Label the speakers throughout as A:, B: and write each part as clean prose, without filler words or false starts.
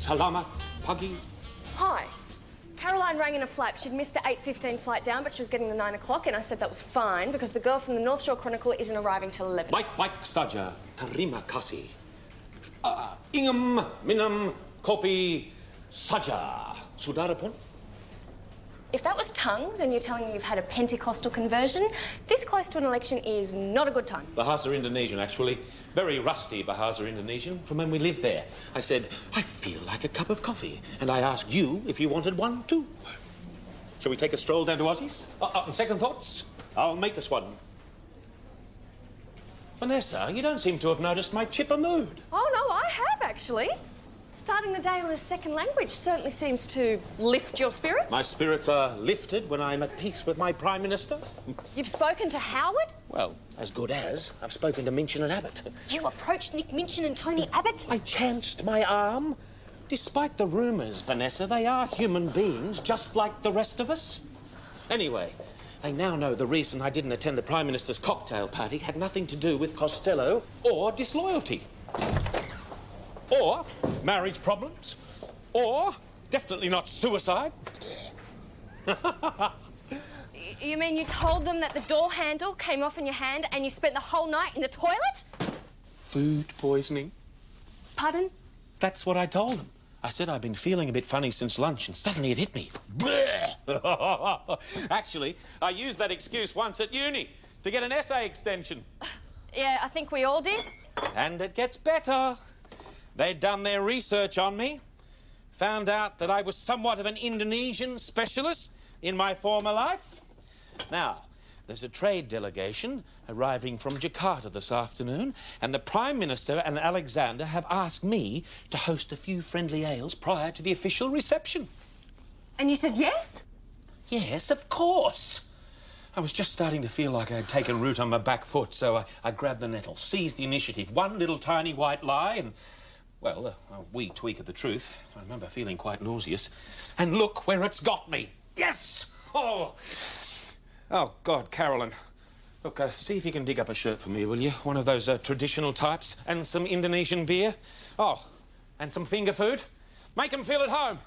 A: Salamat, Puggy.
B: Hi. Caroline rang in a flap. She'd missed the 8:15 flight down, but she was getting the 9 o'clock, and I said that was fine because the girl from the North Shore Chronicle isn't arriving till 11.
A: Mike Saja, Tarima Kasi. Ingam Minam Kopi Saja. Sudarapon?
B: If that was tongues and you're telling me you've had a Pentecostal conversion, this close to an election is not a good time.
A: Bahasa Indonesian, actually. Very rusty Bahasa Indonesian from when we lived there. I said, I feel like a cup of coffee. And I asked you if you wanted one too. Shall we take a stroll down to Aussie's? On second thoughts, I'll make us one. Vanessa, you don't seem to have noticed my chipper mood.
B: Oh, no, I have, actually. Starting the day on a second language certainly seems to lift your spirits.
A: My spirits are lifted when I'm at peace with my Prime Minister.
B: You've spoken to Howard?
A: Well, as good as. I've spoken to Minchin and Abbott.
B: You approached Nick Minchin and Tony Abbott?
A: I chanced my arm. Despite the rumours, Vanessa, they are human beings, just like the rest of us. Anyway, they now know the reason I didn't attend the Prime Minister's cocktail party had nothing to do with Costello or disloyalty. Or marriage problems. Or definitely not suicide.
B: You mean you told them that the door handle came off in your hand and you spent the whole night in the toilet?
A: Food poisoning.
B: Pardon?
A: That's what I told them. I said I'd been feeling a bit funny since lunch and suddenly it hit me. Actually, I used that excuse once at uni to get an essay extension.
B: Yeah, I think we all did.
A: And it gets better. They'd done their research on me, found out that I was somewhat of an Indonesian specialist in my former life. Now, there's a trade delegation arriving from Jakarta this afternoon, and the Prime Minister and Alexander have asked me to host a few friendly ales prior to the official reception.
B: And you said yes?
A: Yes, of course. I was just starting to feel like I'd taken root on my back foot, so I grabbed the nettle, seized the initiative, one little tiny white lie, and... well, a wee tweak of the truth. I remember feeling quite nauseous. And look where it's got me. Yes! Oh, God, Carolyn. Look, see if you can dig up a shirt for me, will you? One of those traditional types. And some Indonesian beer. Oh, and some finger food. Make them feel at home.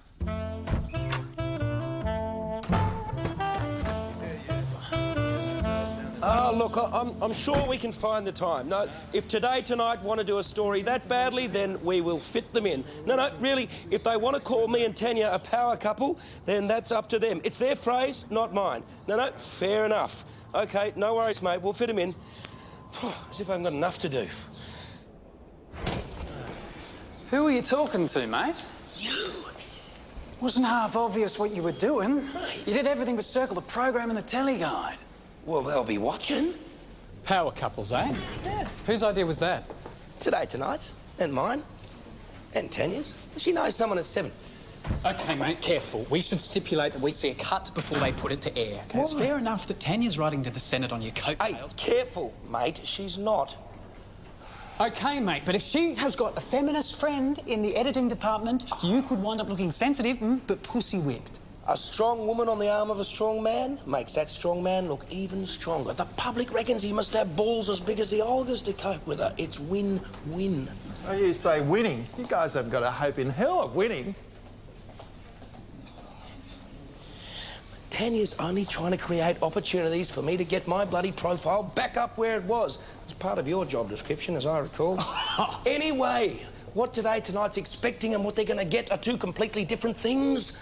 C: Look, I'm sure we can find the time. No, if Today Tonight want to do a story that badly, then we will fit them in. No, really, if they want to call me and Tanya a power couple, then that's up to them. It's their phrase, not mine. No, fair enough. OK, no worries, mate, we'll fit them in. As if I haven't got enough to do.
D: Who are you talking to, mate?
C: You!
D: Wasn't half obvious what you were doing.
C: Mate.
D: You did everything but circle the program in the telly guide.
C: Well, they'll be watching.
D: Power couples, eh?
C: Yeah.
D: Whose idea was that?
C: Today Tonight's, and mine, and Tanya's. She knows someone at 7.
D: OK, mate, careful. We should stipulate that we see a cut before they put it to air. Okay? It's fair enough that Tanya's writing to the Senate on your coattails.
C: Hey, careful, mate. She's not.
D: OK, mate, but if she has got a feminist friend in the editing department, you could wind up looking sensitive, but pussy-whipped.
C: A strong woman on the arm of a strong man makes that strong man look even stronger. The public reckons he must have balls as big as the Olgas to cope with her. It's win-win.
E: Oh, you say winning? You guys haven't got a hope in hell of winning.
C: Tanya's only trying to create opportunities for me to get my bloody profile back up where it was. It's part of your job description, as I recall. Anyway, what Today Tonight's expecting and what they're going to get are two completely different things.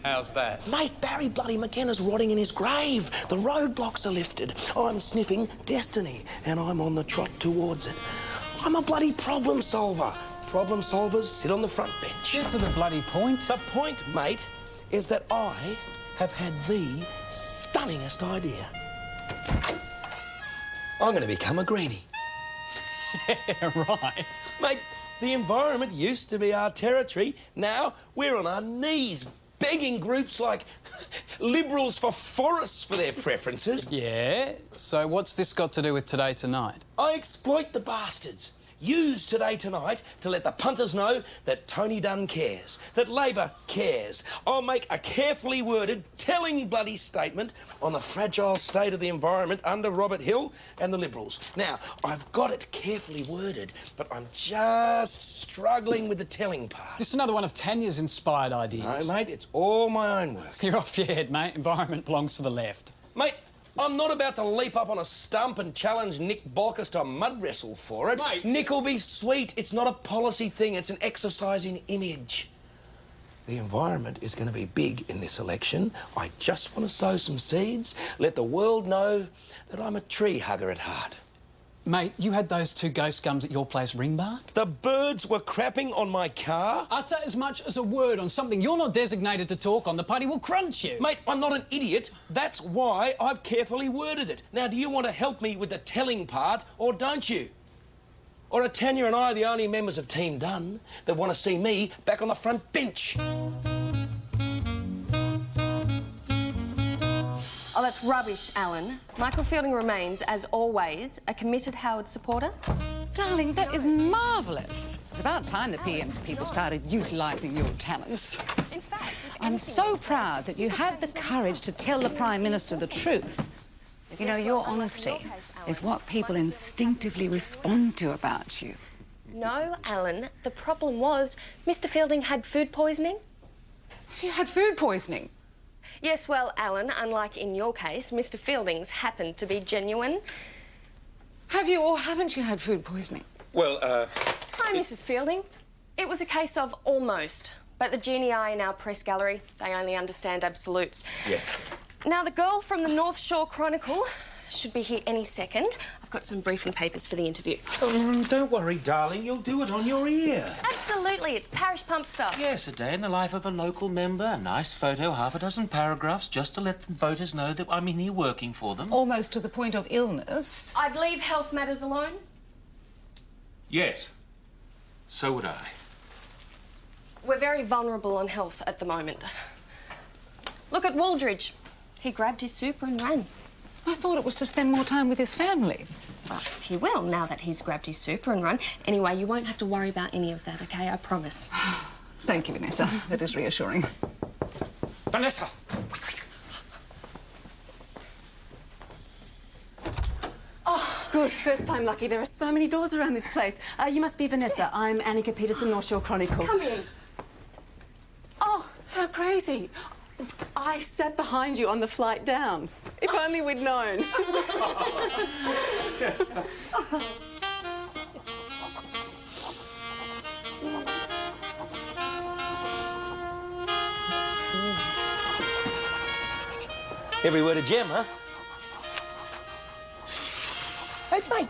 D: How's that?
C: Mate, Barry bloody McKenna's rotting in his grave. The roadblocks are lifted. I'm sniffing destiny, and I'm on the trot towards it. I'm a bloody problem solver. Problem solvers sit on the front bench.
D: Get to the bloody point.
C: The point, mate, is that I have had the stunningest idea. I'm going to become a greenie.
D: Yeah, right.
C: Mate, the environment used to be our territory. Now we're on our knees, begging groups like Liberals for forests for their preferences.
D: Yeah? So what's this got to do with Today Tonight?
C: I exploit the bastards. use Today Tonight to let the punters know that Tony Dunn cares, that Labor cares. I'll make a carefully worded, telling bloody statement on the fragile state of the environment under Robert Hill and the Liberals. Now, I've got it carefully worded, but I'm just struggling with the telling part.
D: This is another one of Tanya's inspired ideas.
C: No, mate, it's all my own work.
D: You're off your head, mate. Environment belongs to the left.
C: Mate, I'm not about to leap up on a stump and challenge Nick Bolkus to mud wrestle for it.
A: Mate.
C: Nick will be sweet. It's not a policy thing. It's an exercise in image. The environment is going to be big in this election. I just want to sow some seeds, let the world know that I'm a tree hugger at heart.
D: Mate, you had those two ghost gums at your place ringbark?
C: The birds were crapping on my car.
D: Utter as much as a word on something you're not designated to talk on, the party will crunch you.
C: Mate, I'm not an idiot. That's why I've carefully worded it. Now, do you want to help me with the telling part, or don't you? Or are Tanya and I the only members of Team Dunn that want to see me back on the front bench?
B: Oh, that's rubbish, Alan. Michael Fielding remains, as always, a committed Howard supporter.
F: Darling, that is marvellous. It's about time the PM's people started utilising your talents.
B: In fact, if
F: I'm
B: anything
F: so
B: else,
F: proud that you had the courage to tell the Prime Minister the truth. You know, your honesty is what people instinctively respond to about you.
B: No, Alan. The problem was Mr. Fielding had food poisoning.
F: Have you had food poisoning?
B: Yes, well, Alan, unlike in your case, Mr. Fielding's happened to be genuine.
F: Have you or haven't you had food poisoning?
A: Well,
B: Hi, Mrs. Fielding. It was a case of almost, but the genii in our press gallery, they only understand absolutes.
A: yes.
B: Now, the girl from the North Shore Chronicle should be here any second. I've got some briefing papers for the interview.
A: Don't worry, darling. You'll do it on your ear.
B: Absolutely, it's parish pump stuff.
A: Yes, a day in the life of a local member, a nice photo, half a dozen paragraphs, just to let the voters know that I'm in here working for them.
F: Almost to the point of illness.
B: I'd leave health matters alone.
A: Yes. So would I.
B: We're very vulnerable on health at the moment. Look at Wooldridge. He grabbed his super and ran.
F: I thought it was to spend more time with his family.
B: Well, he will now that he's grabbed his super and run. Anyway, you won't have to worry about any of that, OK? I promise.
F: Thank you, Vanessa. That is reassuring.
A: Vanessa!
G: Oh, good. First time lucky. There are so many doors around this place. You must be Vanessa. I'm Annika Peterson, North Shore Chronicle.
B: Come in.
G: Oh, how crazy. I sat behind you on the flight down. If only we'd known.
C: Every word a gem, huh? Mate,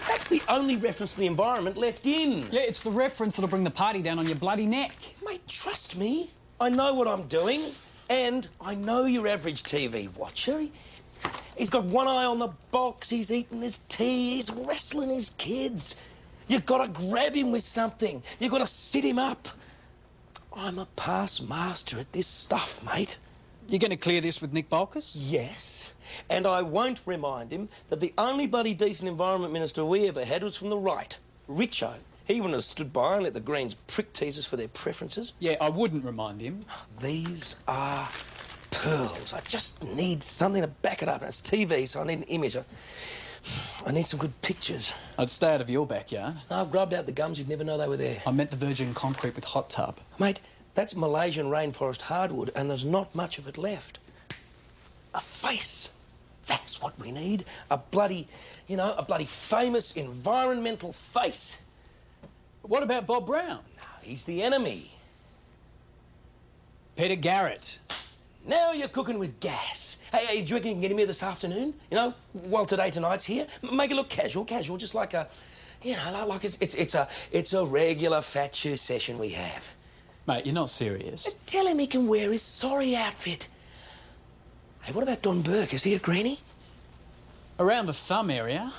C: that's the only reference to the environment left in.
D: Yeah, it's the reference that'll bring the party down on your bloody neck.
C: Mate, trust me. I know what I'm doing, and I know your average TV watcher. He's got one eye on the box, he's eating his tea, he's wrestling his kids. You've got to grab him with something. You've got to sit him up. I'm a past master at this stuff, mate.
D: You're going to clear this with Nick Bolkus?
C: Yes, and I won't remind him that the only bloody decent environment minister we ever had was from the right, Richo. He wouldn't have stood by and let the Greens prick teasers for their preferences.
D: Yeah, I wouldn't remind him.
C: These are pearls. I just need something to back it up. And it's TV, so I need an image. I need some good pictures.
D: I'd stay out of your backyard.
C: I've grubbed out the gums, you'd never know they were there.
D: I meant the virgin concrete with hot tub.
C: Mate, that's Malaysian rainforest hardwood, and there's not much of it left. A face. That's what we need. A bloody famous environmental face.
D: What about Bob Brown?
C: No, he's the enemy.
D: Peter Garrett.
C: Now you're cooking with gas. Hey, do you reckon you can get him here this afternoon? You know, while Today Tonight's here? Make it look casual, just like a, you know, like it's a regular fat shoe session we have.
D: Mate, you're not serious.
C: But tell him he can wear his sorry outfit. Hey, what about Don Burke? Is he a greenie?
D: Around the thumb area.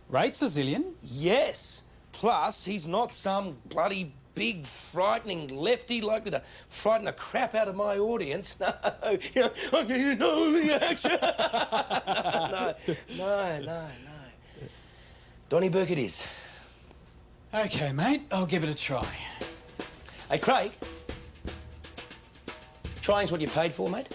D: Rates a zillion.
C: Yes. Plus, he's not some bloody big, frightening lefty likely to frighten the crap out of my audience. No, you know, I need all the action. No. Donny Burke it is.
D: OK, mate, I'll give it a try.
C: Hey, Craig. Trying's what you paid for, mate?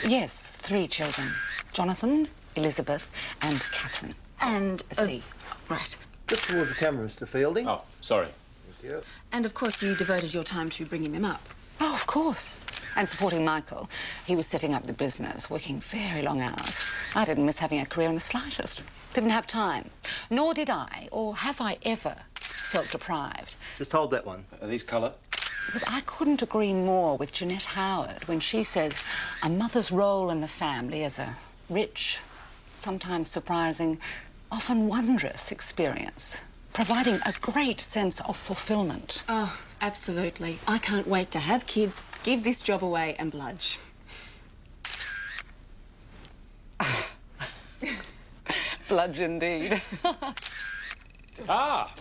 F: Yes, 3 children. Jonathan, Elizabeth and Catherine.
G: And...
F: C.
G: Right.
H: Just towards the camera, Mr. Fielding.
A: Oh, sorry.
H: Thank you.
G: And of course you devoted your time to bringing them up.
F: Oh, of course. And supporting Michael. He was setting up the business, working very long hours. I didn't miss having a career in the slightest. Didn't have time. Nor did I, or have I ever, felt deprived.
H: Just hold that one.
A: Are these colour?
F: Because I couldn't agree more with Jeanette Howard when she says a mother's role in the family is a rich, sometimes surprising, often wondrous experience, providing a great sense of fulfilment.
G: Oh, absolutely. I can't wait to have kids, give this job away and bludge.
F: Bludge indeed.
A: Ah,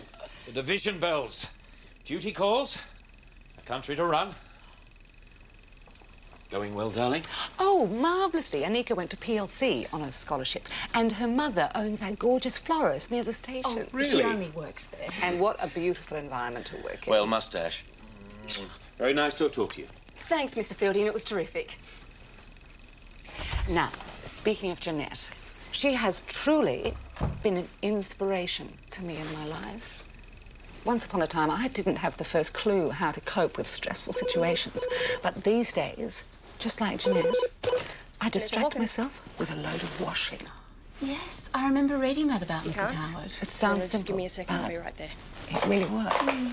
A: the division bells. Duty calls. A country to run. Going well, darling?
F: Oh, marvellously. Anika went to PLC on a scholarship, and her mother owns that gorgeous florist near the station.
G: Oh,
A: Really?
G: She only works there.
F: And what a beautiful environment to work in.
A: Well, moustache. Very nice to talk to you.
G: Thanks, Mr. Fielding. It was terrific.
F: Now, speaking of Jeanette, she has truly been an inspiration to me in my life. Once upon a time, I didn't have the first clue how to cope with stressful situations. But these days, just like Jeanette, I distract myself with a load of washing.
G: Yes, I remember reading that about Mrs.
B: can't?
G: Howard.
F: It sounds
B: Just
F: simple,
B: give me a second, I'll
F: but
B: be right there.
F: it really works.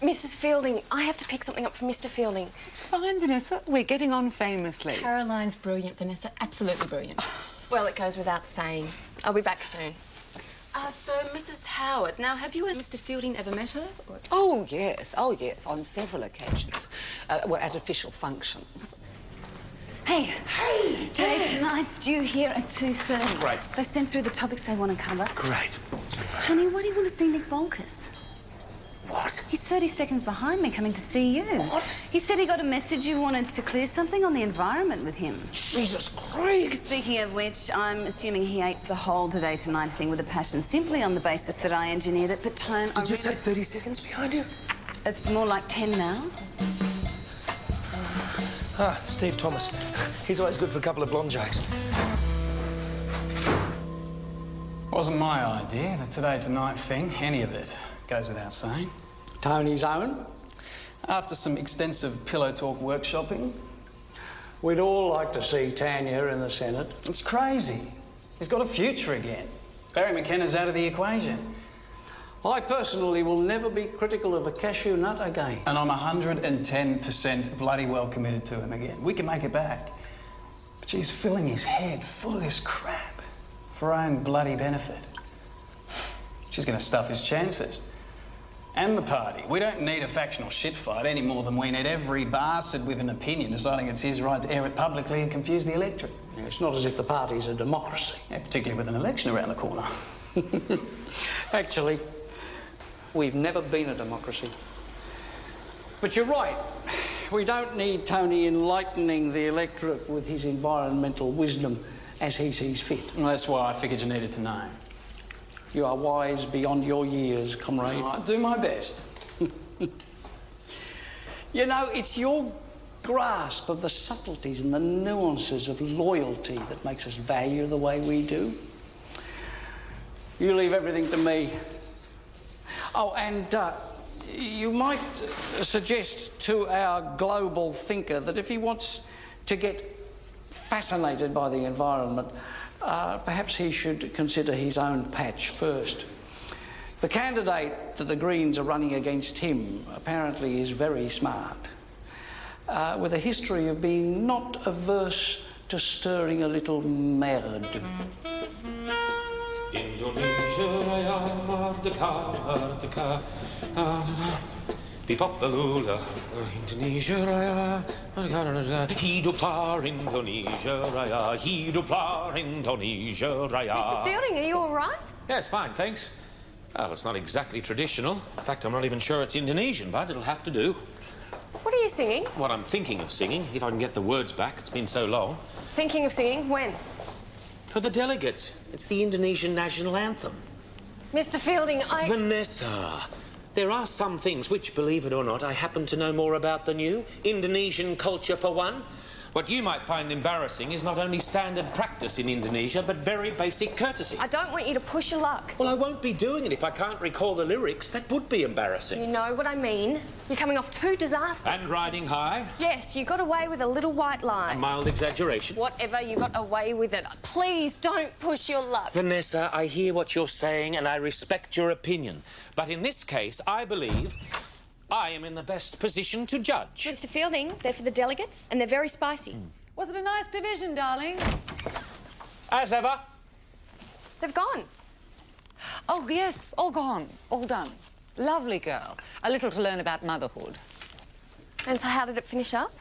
B: Mrs. Fielding, I have to pick something up for Mr. Fielding.
F: It's fine, Vanessa. We're getting on famously.
G: Caroline's brilliant, Vanessa. Absolutely brilliant.
B: Well, it goes without saying. I'll be back soon.
G: So, Mrs. Howard, now, have you and Mr. Fielding ever met her? Or...
F: Oh, yes, on several occasions. Well, at official functions.
I: Hey. Today, tonight's due here at 2:30.
C: Great.
I: They've sent through the topics they want to cover.
C: Great.
I: Honey, why do you want to see Nick Bolkus?
C: What?
I: He's 30 seconds behind me coming to see you.
C: What?
I: He said he got a message you wanted to clear something on the environment with him.
C: Jesus Christ!
I: Speaking of which, I'm assuming he hates the whole today tonight thing with a passion simply on the basis that I engineered it, but Tone, I
C: Did you say
I: really...
C: 30 seconds behind you?
I: It's more like 10 now.
C: Ah, Steve Thomas. He's always good for a couple of blonde jokes.
D: Wasn't my idea, the today tonight thing, any of it. Goes without saying.
J: Tony's own.
D: After some extensive pillow talk workshopping.
J: We'd all like to see Tanya in the Senate.
D: It's crazy. He's got a future again. Barry McKenna's out of the equation.
J: I personally will never be critical of a cashew nut again.
D: And I'm 110% bloody well committed to him again. We can make it back. But she's filling his head full of this crap for her own bloody benefit. She's going to stuff his chances. And the party. We don't need a factional shit fight any more than we need every bastard with an opinion deciding it's his right to air it publicly and confuse the electorate.
J: It's not as if the party's a democracy.
D: Yeah, particularly with an election around the corner.
J: Actually, we've never been a democracy. But you're right. We don't need Tony enlightening the electorate with his environmental wisdom as he sees fit.
D: Well, that's why I figured you needed to know.
J: You are wise beyond your years, comrade.
D: I'll do my best.
J: You know, it's your grasp of the subtleties and the nuances of loyalty that makes us value the way we do. You leave everything to me. Oh, and you might suggest to our global thinker that if he wants to get fascinated by the environment, perhaps he should consider his own patch first. The candidate that the Greens are running against him apparently is very smart, with a history of being not averse to stirring a little merde.
A: Bebop-a-lula, Indonesia, Hiduplar, Indonesia, Hiduplar, Indonesia.
B: Mr. Fielding, are you all right?
A: Yeah, it's fine, thanks. Well, it's not exactly traditional. In fact, I'm not even sure it's Indonesian, but it'll have to do.
B: What are you singing?
A: What I'm thinking of singing, if I can get the words back. It's been so long.
B: Thinking of singing? When?
A: For the delegates. It's the Indonesian national anthem.
B: Mr. Fielding,
A: Vanessa, there are some things which, believe it or not, I happen to know more about than you. Indonesian culture, for one. What you might find embarrassing is not only standard practice in Indonesia, but very basic courtesy.
B: I don't want you to push your luck.
A: Well, I won't be doing it if I can't recall the lyrics. That would be embarrassing.
B: You know what I mean. You're coming off two disasters.
A: And riding high.
B: Yes, you got away with a little white lie.
A: A mild exaggeration.
B: Whatever, you got away with it. Please don't push your luck.
A: Vanessa, I hear what you're saying and I respect your opinion. But in this case, I believe I am in the best position to judge.
B: Mr. Fielding, they're for the delegates and they're very spicy.
G: Was it a nice division, darling?
A: As ever.
B: They've gone.
F: Oh, yes, all gone, all done. Lovely girl. A little to learn about motherhood.
B: And so how did it finish up?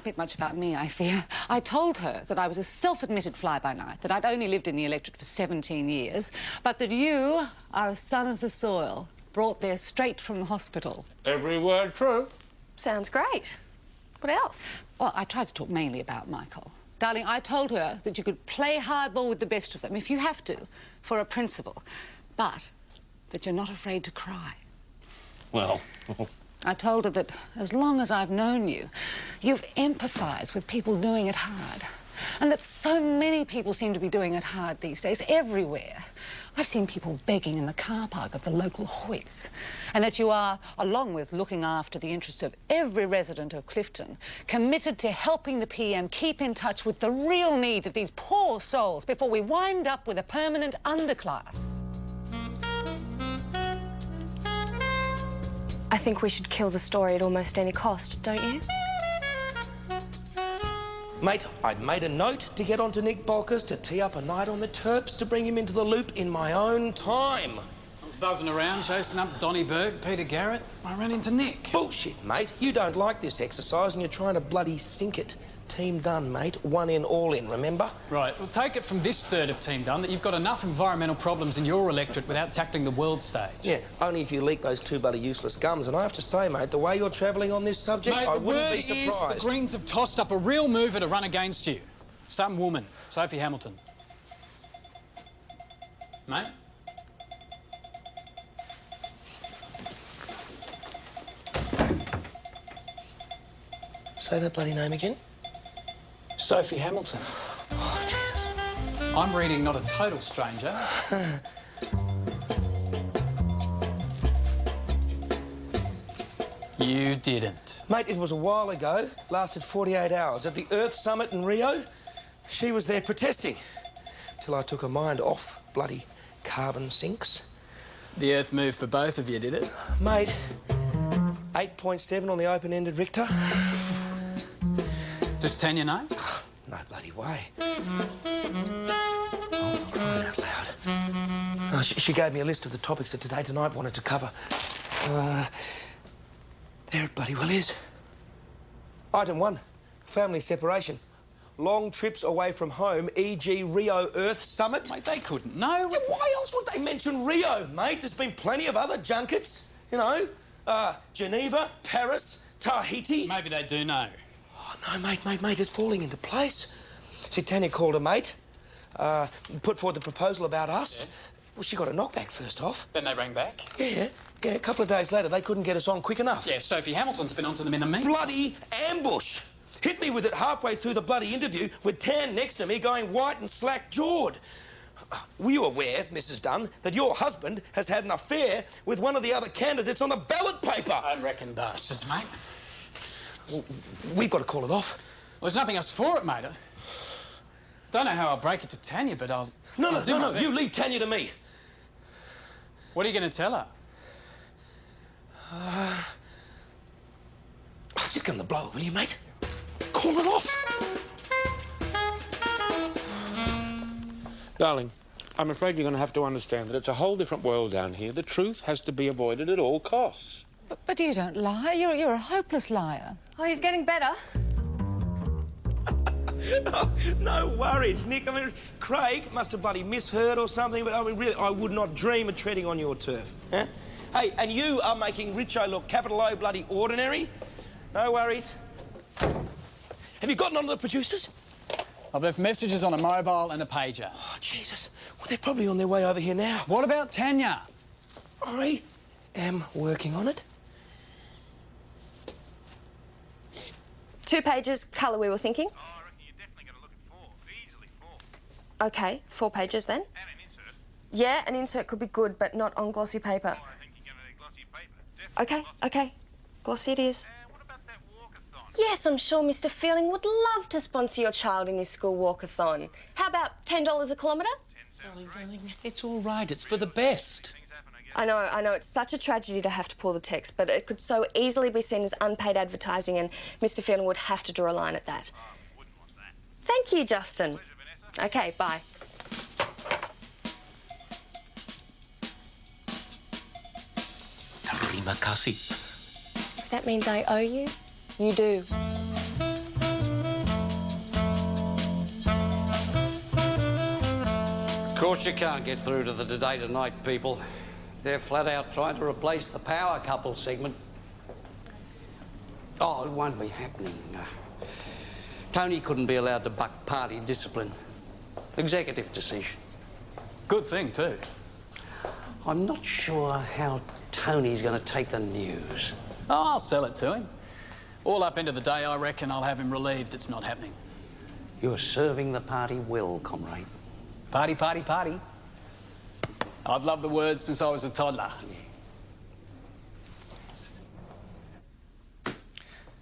F: A bit much about me, I fear. I told her that I was a self-admitted fly-by-night, that I'd only lived in the electorate for 17 years, but that you are a son of the soil, brought there straight from the hospital.
A: Every word true.
B: Sounds great. What else?
F: Well, I tried to talk mainly about Michael. Darling, I told her that you could play hardball with the best of them, if you have to, for a principle, but that you're not afraid to cry.
A: Well...
F: I told her that as long as I've known you, you've empathised with people doing it hard. And that so many people seem to be doing it hard these days, everywhere. I've seen people begging in the car park of the local Hoyts. And that you are, along with looking after the interests of every resident of Clifton, committed to helping the PM keep in touch with the real needs of these poor souls before we wind up with a permanent underclass.
B: I think we should kill the story at almost any cost, don't you?
C: Mate, I'd made a note to get onto Nick Bolkers to tee up a night on the Terps to bring him into the loop in my own time.
D: I was buzzing around, chasing up Donny Berg, Peter Garrett. I ran into Nick.
C: Bullshit, mate. You don't like this exercise and you're trying to bloody sink it. Team done, mate. One in, all in, remember?
D: Right, well, take it from this third of Team Done that you've got enough environmental problems in your electorate without tackling the world stage.
C: Yeah, only if you leak those two bloody useless gums. And I have to say, mate, the way you're travelling on this subject,
D: Mate,
C: I wouldn't be
D: the word
C: surprised.
D: is the Greens have tossed up a real mover to run against you. Some woman, Sophie Hamilton. Mate?
C: Say that bloody name again.
D: Sophie Hamilton.
C: Oh, Jesus.
D: I'm reading Not a Total Stranger. You didn't.
C: Mate, it was a while ago. Lasted 48 hours. At the Earth Summit in Rio, she was there protesting. Till I took her mind off bloody carbon sinks.
D: The Earth moved for both of you, did it?
C: Mate, 8.7 on the open-ended Richter.
D: Does Tanya know?
C: No bloody way. Oh, for crying out loud. Oh, she gave me a list of the topics that Today Tonight wanted to cover. There it bloody well is. Item 1, family separation. Long trips away from home, e.g. Rio Earth Summit.
D: Mate, they couldn't know.
C: Yeah, why else would they mention Rio, mate? There's been plenty of other junkets, you know. Geneva, Paris, Tahiti.
D: Maybe they do know.
C: Oh, no, mate, it's falling into place. See, Tanya called her mate, put forward the proposal about us. Yeah. Well, she got a knockback first off.
D: Then they rang back?
C: Yeah, a couple of days later, they couldn't get us on quick enough.
D: Yeah, Sophie Hamilton's been onto them in the meantime.
C: Bloody ambush! Hit me with it halfway through the bloody interview with Tan next to me going white and slack-jawed. Were you aware, Mrs. Dunn, that your husband has had an affair with one of the other candidates on the ballot paper?
D: I reckon bastards, mate.
C: We've got to call it off.
D: Well, there's nothing else for it, mate. Don't know how I'll break it to Tanya, but I'll...
C: No,
D: do my best.
C: you leave Tanya to me.
D: What are you going to tell her?
C: Just give him the blower, will you, mate? Call it off.
A: Darling, I'm afraid you're going to have to understand that it's a whole different world down here. The truth has to be avoided at all costs.
F: But you don't lie. You're a hopeless liar.
B: Oh, he's getting better.
C: Oh, no worries, Nick. I mean, Craig must have bloody misheard or something, but I mean, really, I would not dream of treading on your turf. Huh? Hey, and you are making Richo look capital O bloody ordinary? No worries. Have you gotten onto the producers?
D: I've left messages on a mobile and a pager.
C: Oh, Jesus. Well, they're probably on their way over here now.
D: What about Tanya?
C: I am working on it.
B: 2 pages, colour we were thinking.
K: Oh, I reckon you're definitely going to look at 4. Easily 4.
B: Okay, 4 pages then.
K: And an insert.
B: Yeah, an insert could be good, but not on glossy paper.
K: Oh, I think you're going to need glossy paper. Definitely
B: Okay, okay. Glossy it is.
K: What about that walkathon?
B: Yes, I'm sure Mr. Fielding would love to sponsor your child in his school walkathon. How about $10 a kilometre?
A: Darling, it's all right. It's for the best.
B: I know, it's such a tragedy to have to pull the text, but it could so easily be seen as unpaid advertising and Mr. Fielding would have to draw a line at that. Thank you, Justin. Okay, bye.
A: Terima kasih.
B: If that means I owe you, you do.
J: Of course you can't get through to the Today Tonight people. They're flat out trying to replace the power couple segment. Oh, it won't be happening. Tony couldn't be allowed to buck party discipline. Executive decision.
D: Good thing, too.
J: I'm not sure how Tony's going to take the news.
D: Oh, I'll sell it to him. All up into the day, I reckon I'll have him relieved it's not happening.
J: You're serving the party well, comrade.
D: Party, party, party. I've loved the words since I was a toddler.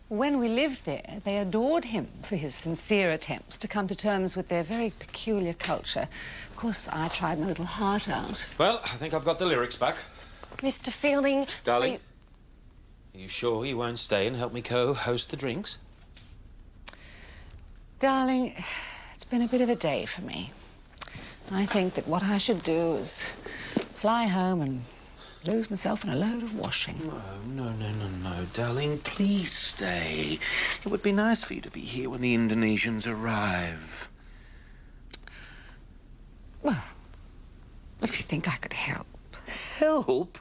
F: When we lived there, they adored him for his sincere attempts to come to terms with their very peculiar culture. Of course, I tried my little heart out.
A: Well, I think I've got the lyrics back.
B: Mr. Fielding,
A: Darling,
B: please.
A: are you sure you won't stay and help me co-host the drinks?
F: Darling, it's been a bit of a day for me. I think that what I should do is fly home and lose myself in a load of washing.
A: No, darling. Please stay. It would be nice for you to be here when the Indonesians arrive.
F: Well, if you think I could help.
A: Help?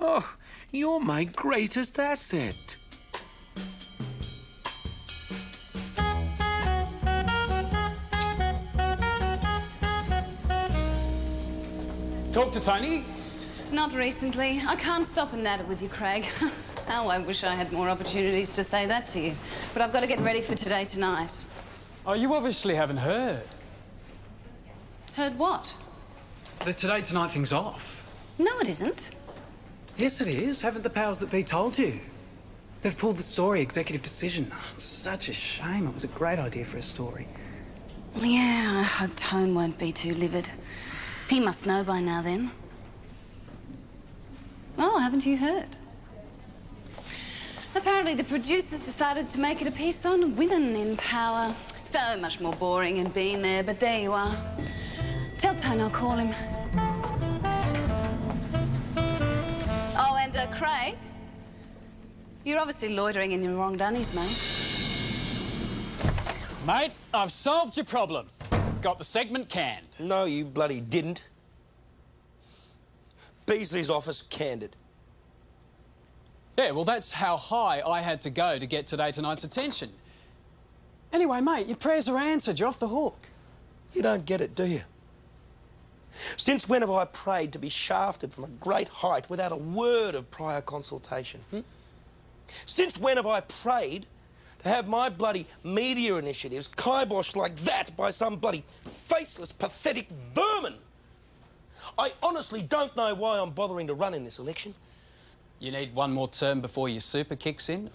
A: Oh, you're my greatest asset.
D: Talk to Tony?
I: Not recently. I can't stop and natter with you, Craig. Oh, I wish I had more opportunities to say that to you. But I've got to get ready for Today Tonight.
D: Oh, you obviously haven't heard.
I: Heard what?
D: The Today Tonight thing's off.
I: No, it isn't.
D: Yes, it is. Haven't the powers that be told you? They've pulled the story, executive decision. Such a shame. It was a great idea for a story.
I: Yeah, I hope Tone won't be too livid. He must know by now, then. Oh, haven't you heard? Apparently the producers decided to make it a piece on women in power. So much more boring and being there, but there you are. Tell Tone I'll call him. Oh, and Craig, you're obviously loitering in your wrong dunnies, mate.
D: Mate, I've solved your problem. Got the segment canned.
C: No, you bloody didn't. Beasley's office canned it.
D: Yeah, well, that's how high I had to go to get Today Tonight's attention. Anyway, mate, your prayers are answered. You're off the hook.
C: You don't get it, do you? Since when have I prayed to be shafted from a great height without a word of prior consultation? Since when have I prayed to have my bloody media initiatives kiboshed like that by some bloody faceless, pathetic vermin? I honestly don't know why I'm bothering to run in this election.
D: You need one more term before your super kicks in?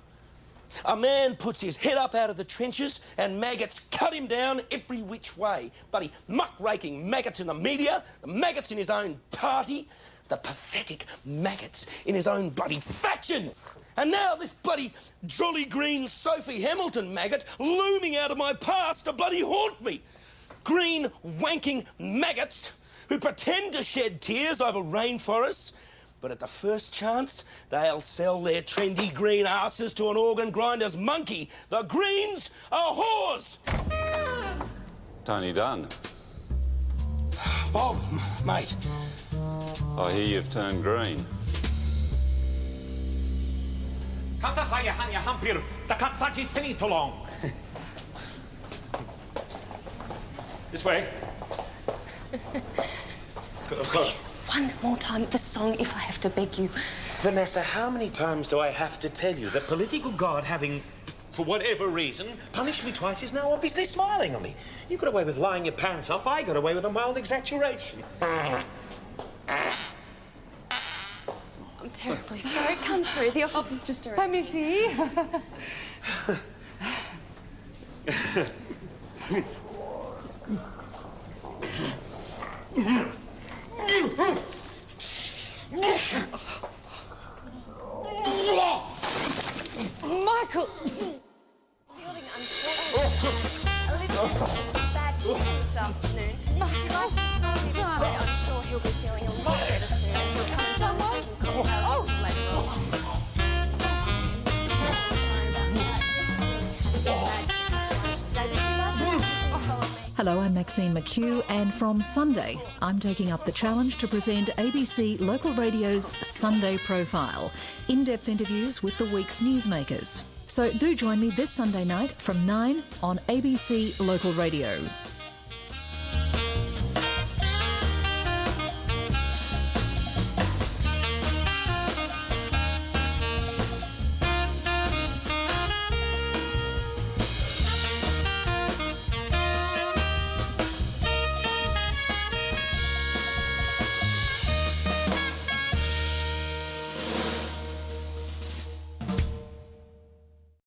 C: A man puts his head up out of the trenches and maggots cut him down every which way. Bloody muck-raking maggots in the media, the maggots in his own party, the pathetic maggots in his own bloody faction. And now this bloody jolly green Sophie Hamilton maggot looming out of my past to bloody haunt me. Green wanking maggots who pretend to shed tears over rainforests, but at the first chance, they'll sell their trendy green asses to an organ grinder's monkey. The Greens are whores!
L: Tony Dunn.
C: Bob, mate.
L: I hear you've turned green.
A: Kanta saya hanya hampir dekat saja sini tolong. This way.
B: Please, one more time, the song, if I have to beg you.
A: Vanessa, how many times do I have to tell you that political God having, for whatever reason, punished me twice is now obviously smiling on me? You got away with lying your pants off, I got away with a mild exaggeration.
B: I'm terribly sorry. Come through. The office is just around.
F: Let me see. Michael!
B: Feeling unfortunate. A little bad this afternoon. If you'd like to call me this way, I'm sure he'll be feeling a lot better soon. He'll come and tell me some cocktails later on.
M: Hello, I'm Maxine McHugh, and from Sunday, I'm taking up the challenge to present ABC Local Radio's Sunday Profile, in-depth interviews with the week's newsmakers. So do join me this Sunday night from 9 on ABC Local Radio.